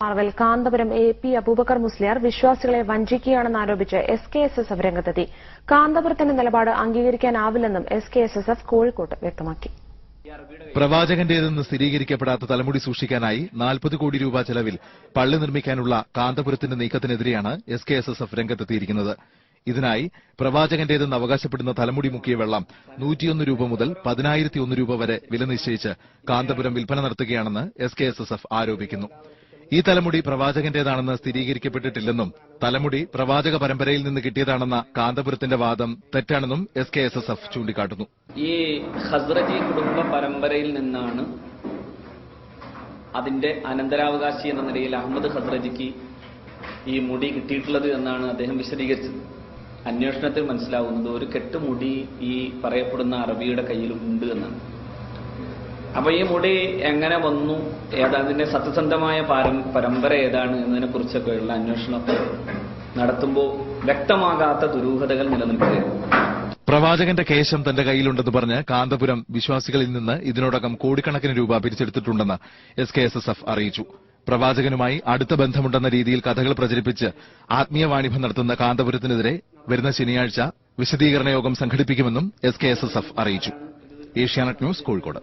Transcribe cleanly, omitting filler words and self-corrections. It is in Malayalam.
Marvel Kanthapuram A P. അബൂബക്കർ മുസ്ലിയാർ വിശ്വാസികളെ വഞ്ചിക്കുകയാണെന്നാരോപിച്ച് എസ്.കെ.എസ്.എഫ് രംഗത്തെത്തി. കാന്തപുരത്തിന്റെ നിലപാട് അംഗീകരിക്കാനാവില്ലെന്നും എസ്.കെ.എസ്.എഫ് കോഴിക്കോട്ട് വ്യക്തമാക്കി. പ്രവാചകന്റേതെന്ന് സ്ഥിരീകരിക്കപ്പെടാത്ത തലമുടി സൂക്ഷിക്കാനായി 40 കോടി രൂപ ചെലവിൽ പള്ളി നിർമ്മിക്കാനുള്ള കാന്തപുരത്തിന്റെ നീക്കത്തിനെതിരെയാണ് എസ്.കെ.എസ്.എഫ് രംഗത്തെത്തിയിരിക്കുന്നത്. ഇതിനായി പ്രവാചകന്റേതെന്ന് അവകാശപ്പെടുന്ന തലമുടി മുക്കിയ വെള്ളം 101 രൂപ മുതൽ 10,001 രൂപ വരെ വില നിശ്ചയിച്ച് കാന്തപുരം വിൽപ്പന നടത്തുകയാണെന്ന് എസ്.കെ.എസ്.എഫ് ആരോപിക്കുന്നു. ഈ തലമുടി പ്രവാചകന്റേതാണെന്ന് സ്ഥിരീകരിക്കപ്പെട്ടിട്ടില്ലെന്നും തലമുടി പ്രവാചക പരമ്പരയിൽ നിന്ന് കിട്ടിയതാണെന്ന കാന്തപുരത്തിന്റെ വാദം തെറ്റാണെന്നും എസ്.കെ.എസ്.എഫ് ചൂണ്ടിക്കാട്ടുന്നു. ഈ ഖസ്റജി കുടുംബ പരമ്പരയിൽ നിന്നാണ് അതിന്റെ അനന്തരാവകാശി എന്ന നിലയിൽ അഹമ്മദ് ഖസ്റജിക്ക് ഈ മുടി കിട്ടിയിട്ടുള്ളത് എന്നാണ് അദ്ദേഹം വിശദീകരിച്ചത്. അന്വേഷണത്തിൽ മനസ്സിലാവുന്നത് ഒരു കെട്ടുമുടി ഈ പറയപ്പെടുന്ന അറബിയുടെ കയ്യിലുണ്ട് എന്നാണ്. അപ്പൊ ഈ മുടി എങ്ങനെ വന്നു, അതിന്റെ സത്യസന്ധമായ പരമ്പര ഏതാണ് എന്നതിനെ കുറിച്ചൊക്കെയുള്ള അന്വേഷണമൊക്കെ നടത്തുമ്പോൾ വ്യക്തമാകാത്ത ദുരൂഹതകൾ നിലനിൽക്കുകയാണ്. പ്രവാചകന്റെ കേശം തന്റെ കയ്യിലുണ്ടെന്ന് പറഞ്ഞ് കാന്തപുരം വിശ്വാസികളിൽ നിന്ന് ഇതിനോടകം കോടിക്കണക്കിന് രൂപ പിരിച്ചെടുത്തിട്ടുണ്ടെന്ന് എസ്.കെ.എസ്.എഫ് അറിയിച്ചു. പ്രവാചകനുമായി അടുത്ത ബന്ധമുണ്ടെന്ന രീതിയിൽ കഥകൾ പ്രചരിപ്പിച്ച് ആത്മീയ വാണിഭം നടത്തുന്ന കാന്തപുരത്തിനെതിരെ വരുന്ന ശനിയാഴ്ച വിശദീകരണ യോഗം സംഘടിപ്പിക്കുമെന്നും എസ്.കെ.എസ്.എഫ് അറിയിച്ചു. ഏഷ്യാനെറ്റ് ന്യൂസ്, കോഴിക്കോട്.